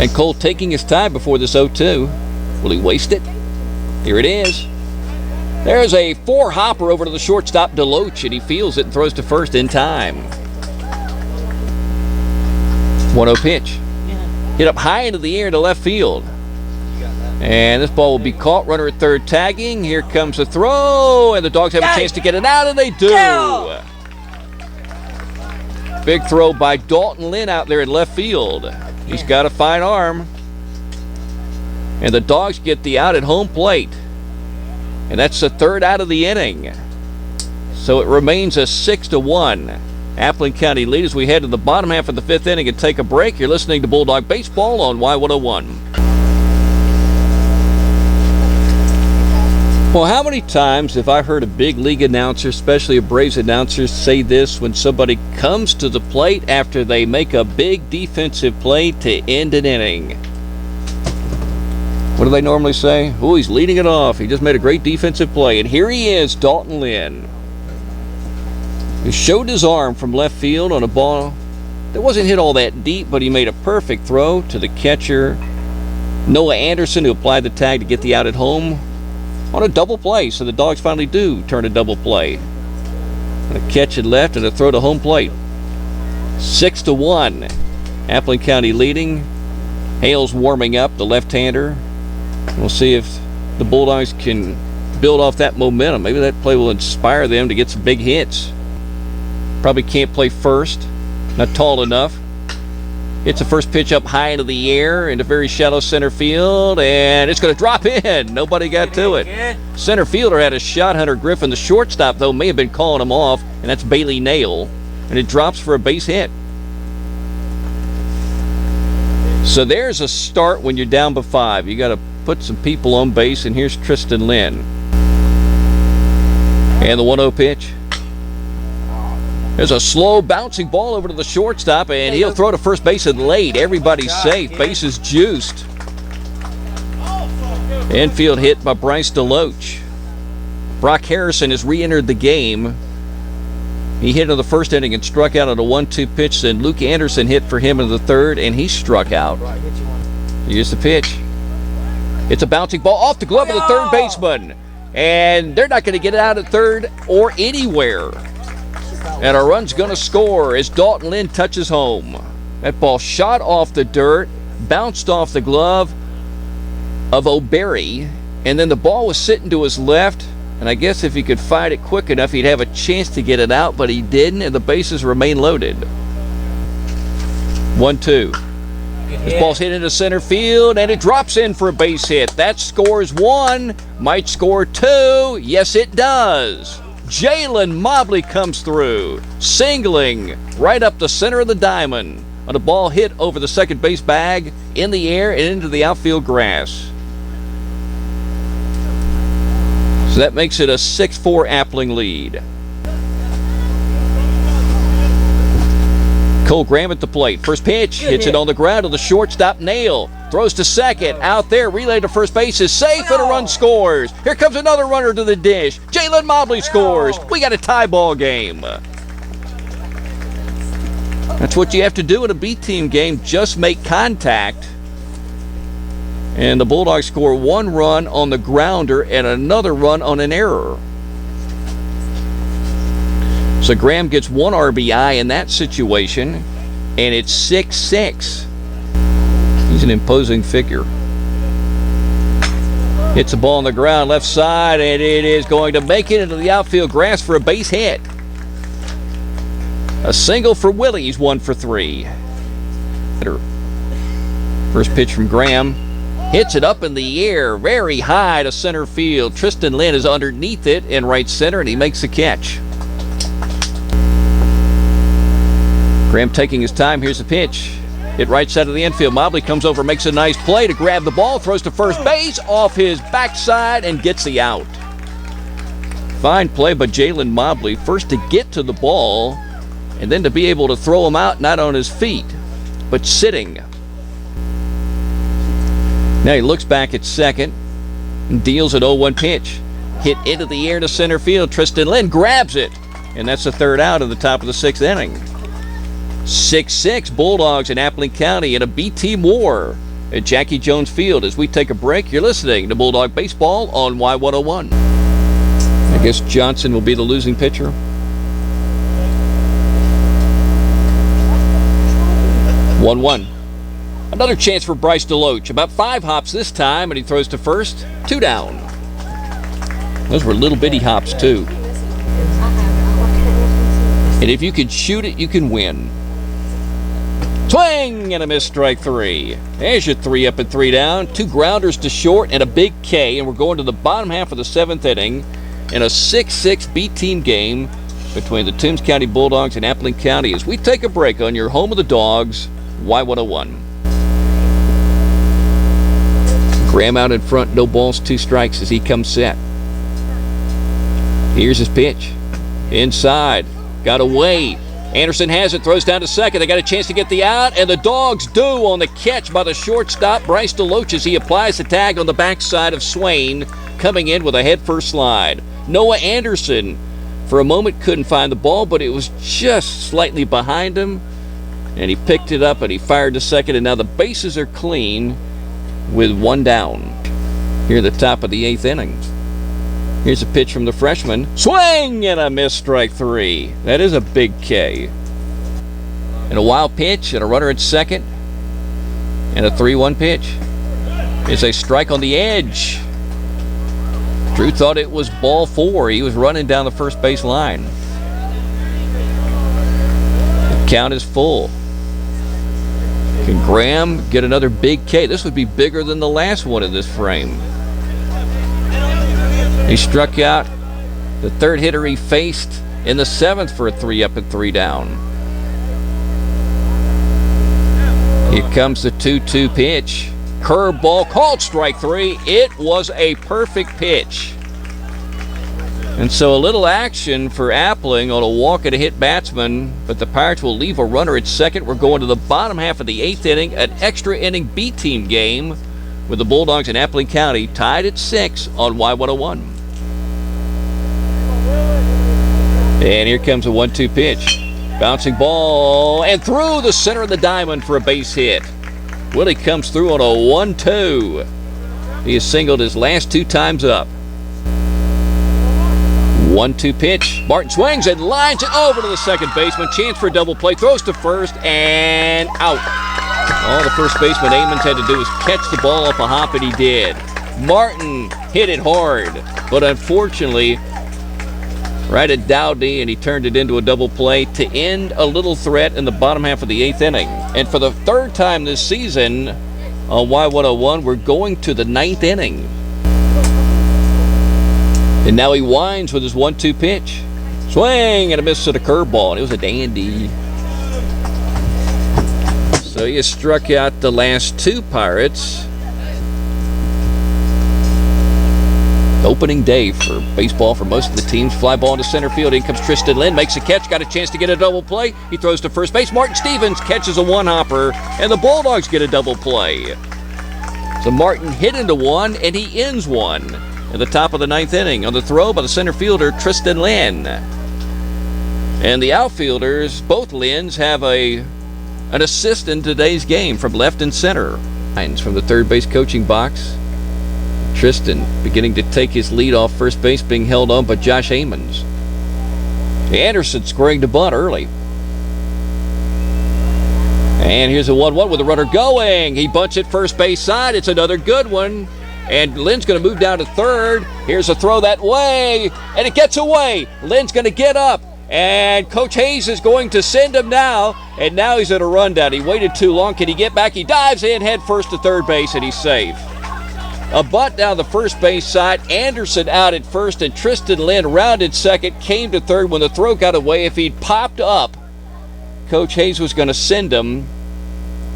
And Cole taking his time before this 0-2. Will he waste it? Here it is. There's a 4-hopper over to the shortstop, Deloach, and he feels it and throws to first in time. 1-0 pitch. Hit up high into the air to left field. And this ball will be caught. Runner at third tagging. Here comes the throw, and the Dogs have a chance to get it out, and they do. Big throw by Dalton Lynn out there in left field. He's got a fine arm. And the Dogs get the out at home plate. And that's the third out of the inning. So it remains a 6-1 Appling County lead as we head to the bottom half of the fifth inning and take a break. You're listening to Bulldog Baseball on Y101. Well, how many times have I heard a big league announcer, especially a Braves announcer, say this when somebody comes to the plate after they make a big defensive play to end an inning? What do they normally say? Oh, he's leading it off. He just made a great defensive play. And here he is, Dalton Lynn. He showed his arm from left field on a ball that wasn't hit all that deep, but he made a perfect throw to the catcher, Noah Anderson, who applied the tag to get the out at home on a double play. So the Dogs finally do turn a double play. And a catch at left and a throw to home plate. 6-1. Appling County leading. Hale's warming up, the left-hander. We'll see if the Bulldogs can build off that momentum. Maybe that play will inspire them to get some big hits. Probably can't play first. Not tall enough. Hits the first pitch up high into the air into very shallow center field, and it's going to drop in. Nobody got to it. Center fielder had a shot. Hunter Griffin, the shortstop, though, may have been calling him off, and that's Bailey Nail, and it drops for a base hit. So there's a start when you're down by 5. You got to put some people on base, and here's Tristan Lynn. And the 1-0 pitch. There's a slow bouncing ball over to the shortstop, and he'll throw to first base and late. Everybody's safe. Base is juiced. Infield hit by Bryce Deloach. Brock Harrison has re-entered the game. He hit in the first inning and struck out on a 1-2 pitch. Then Luke Anderson hit for him in the third, and he struck out. Here's the pitch. It's a bouncing ball off the glove of the third baseman. And they're not going to get it out at third or anywhere. And a run's going to score as Dalton Lynn touches home. That ball shot off the dirt, bounced off the glove of O'Berry, and then the ball was sitting to his left. And I guess if he could fight it quick enough, he'd have a chance to get it out, but he didn't, and the bases remain loaded. 1-2. This ball's hit into center field, and it drops in for a base hit. That scores 1. Might score 2. Yes, it does. Jalen Mobley comes through, singling right up the center of the diamond on a ball hit over the second base bag in the air and into the outfield grass. So that makes it a 6-4 Appling lead. Cole Graham at the plate. First pitch, hits it on the ground to the shortstop, Nail. Throws to second, out there, relay to first base is safe, and a run scores. Here comes another runner to the dish. Jalen Mobley scores. We got a tie ball game. That's what you have to do in a B-team game, just make contact. And the Bulldogs score 1 run on the grounder and another run on an error. So Graham gets 1 RBI in that situation, and it's 6-6. He's an imposing figure. Hits a ball on the ground, left side, and it is going to make it into the outfield grass for a base hit. A single for Willie. He's 1 for 3. First pitch from Graham. Hits it up in the air, very high to center field. Tristan Lynn is underneath it in right center, and he makes the catch. Graham taking his time. Here's the pitch. Hit right side of the infield. Mobley comes over, makes a nice play to grab the ball, throws to first base off his backside and gets the out. Fine play by Jalen Mobley. First to get to the ball and then to be able to throw him out, not on his feet, but sitting. Now he looks back at second and deals an 0-1 pitch. Hit into the air to center field. Tristan Lynn grabs it, and that's the third out of the top of the 6th inning. 6-6 Bulldogs in Appling County in a B-team war at Jackie Jones Field. As we take a break, you're listening to Bulldog Baseball on Y101. I guess Johnson will be the losing pitcher. 1-1. Another chance for Bryce DeLoach. About 5 hops this time, and he throws to first. 2 down. Those were little bitty hops, too. And if you can shoot it, you can win. Swing and a miss, strike 3. There's your 3 up and 3 down. 2 grounders to short and a big K, and we're going to the bottom half of the 7th inning in a 6-6 B-team game between the Toombs County Bulldogs and Appling County as we take a break on your home of the Dogs, Y101. Graham out in front, no balls, 2 strikes as he comes set. Here's his pitch. Inside. Got away. Anderson has it, throws down to second. They got a chance to get the out, and the Dogs do on the catch by the shortstop, Bryce DeLoach, as he applies the tag on the backside of Swain, coming in with a head-first slide. Noah Anderson, for a moment, couldn't find the ball, but it was just slightly behind him, and he picked it up, and he fired to second, and now the bases are clean with 1 down here at the top of the 8th inning. Here's a pitch from the freshman. Swing and a miss, strike 3. That is a big K. And a wild pitch and a runner at second. And a 3-1 pitch. It's a strike on the edge. Drew thought it was ball 4. He was running down the first base line. The count is full. Can Graham get another big K? This would be bigger than the last one in this frame. He struck out the 3rd hitter he faced in the 7th for a 3 up and 3 down. Here comes the 2-2 pitch. Curveball called strike 3. It was a perfect pitch. And so a little action for Appling on a walk and a hit batsman, but the Pirates will leave a runner at second. We're going to the bottom half of the 8th inning, an extra inning B-team game with the Bulldogs in Appling County tied at 6 on Y101. And here comes a 1-2 pitch. Bouncing ball and through the center of the diamond for a base hit. Willie comes through on a 1-2. He has singled his last 2 times up. 1-2 pitch. Martin swings and lines it over to the second baseman. Chance for a double play. Throws to first and out. All the first baseman Amons had to do was catch the ball off a hop, and he did. Martin hit it hard, but unfortunately, right at Dowdy, and he turned it into a double play to end a little threat in the bottom half of the 8th inning. And for the 3rd time this season on Y101, we're going to the 9th inning. And now he winds with his 1-2 pitch. Swing and a miss to the curveball, and it was a dandy. So he has struck out the last 2 Pirates. Opening day for baseball for most of the teams. Fly ball into center field. In comes Tristan Lynn. Makes a catch. Got a chance to get a double play. He throws to first base. Martin Stevens catches a 1-hopper. And the Bulldogs get a double play. So Martin hit into 1, and he ends 1 at the top of the 9th inning on the throw by the center fielder, Tristan Lynn. And the outfielders, both Lynn's, have an assist in today's game from left and center. From the third base coaching box. Tristan beginning to take his lead off first base, being held on by Josh Amons. Anderson scoring to bunt early. And here's a 1-1 with a runner going. He bunts it first base side. It's another good one. And Lynn's going to move down to third. Here's a throw that way, and it gets away. Lynn's going to get up, and Coach Hayes is going to send him now. And now he's at a rundown. He waited too long. Can he get back? He dives in head first to third base, and he's safe. A bunt down the first base side. Anderson out at first, and Tristan Lynn rounded second, came to third when the throw got away. If he'd popped up, Coach Hayes was going to send him.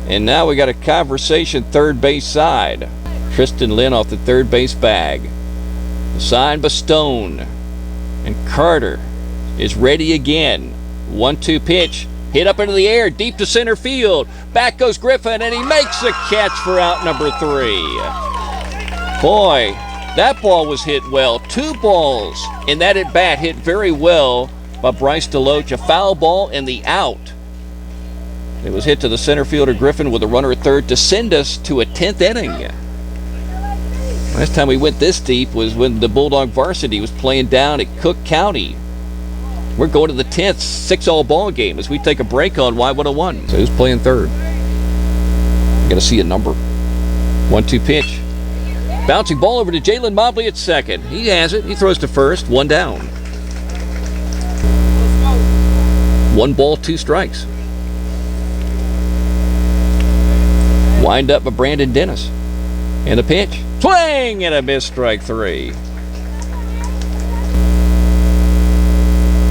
And now we got a conversation third base side. Tristan Lynn off the third base bag. Signed by Stone. And Carter is ready again. 1-2 pitch. Hit up into the air, deep to center field. Back goes Griffin, and he makes a catch for out number 3. Boy, that ball was hit well. 2 balls in that at bat hit very well by Bryce DeLoach. A foul ball and the out. It was hit to the center fielder Griffin with a runner at third to send us to a 10th inning. Last time we went this deep was when the Bulldog varsity was playing down at Cook County. We're going to the 10th 6-all ball game as we take a break on Y101. So who's playing third? Got to see a number. 1-2 pitch. Bouncing ball over to Jalen Mobley at second. He has it. He throws to first. 1 down. 1 ball, 2 strikes. Wind up by Brandon Dennis. And a pitch. Swing and a miss, strike 3.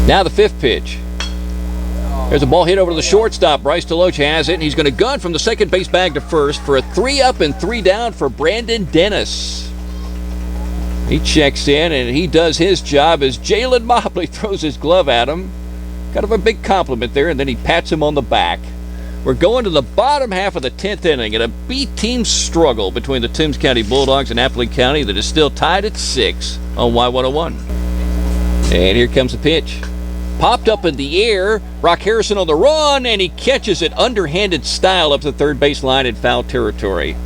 Now the 5th pitch. There's a ball hit over to the shortstop. Bryce DeLoach has it, and he's going to gun from the second base bag to first for a 3-up and 3 down for Brandon Dennis. He checks in, and he does his job as Jalen Mobley throws his glove at him. Kind of a big compliment there, and then he pats him on the back. We're going to the bottom half of the 10th inning in a B-team struggle between the Toombs County Bulldogs and Appling County that is still tied at 6 on Y101. And here comes the pitch. Popped up in the air. Brock Harrison on the run, and he catches it underhanded style up the third base line in foul territory.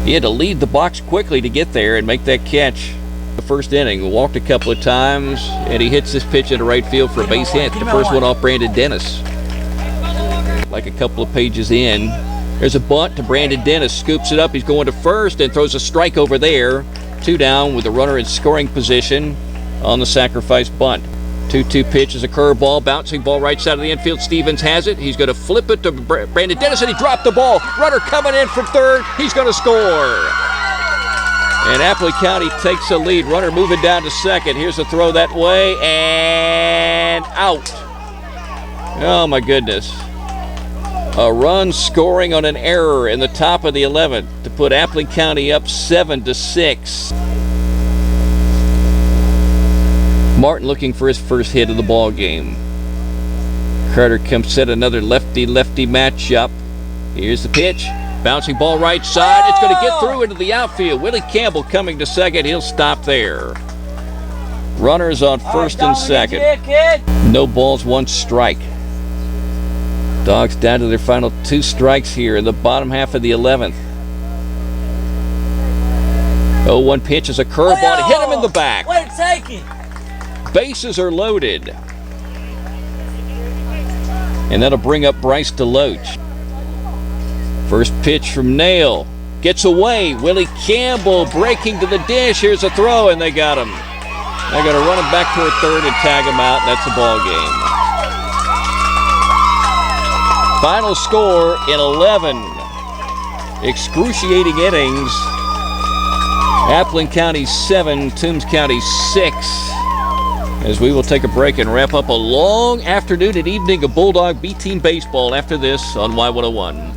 He had to lead the box quickly to get there and make that catch. The first inning, walked a couple of times, and he hits this pitch into right field for a base hit. The first one off Brandon Dennis. Like a couple of pages in, there's a bunt to Brandon Dennis. Scoops it up. He's going to first and throws a strike over there. 2 down with the runner in scoring position on the sacrifice bunt. 2-2 pitch is a curveball, bouncing ball right side of the infield. Stevens has it. He's going to flip it to Brandon Dennis, and he dropped the ball. Runner coming in from third. He's going to score. And Appling County takes the lead. Runner moving down to second. Here's a throw that way, and out. Oh, my goodness. A run scoring on an error in the top of the 11th to put Appling County up 7-6. Martin looking for his first hit of the ball game. Carter comes set another lefty-lefty matchup. Here's the pitch. Bouncing ball right side. It's going to get through into the outfield. Willie Campbell coming to second. He'll stop there. Runners on first and second. No balls, 1 strike. Dogs down to their final 2 strikes here in the bottom half of the 11th. 0-1 pitch is a curveball to hit him in the back. Way to take it. Bases are loaded. And that'll bring up Bryce DeLoach. First pitch from Nail. Gets away. Willie Campbell breaking to the dish. Here's a throw, and they got him. They're going to run him back toward third and tag him out. That's the ball game. Final score in 11 excruciating innings. Appling County 7, Toombs County 6. As we will take a break and wrap up a long afternoon and evening of Bulldog B-Team baseball after this on Y101.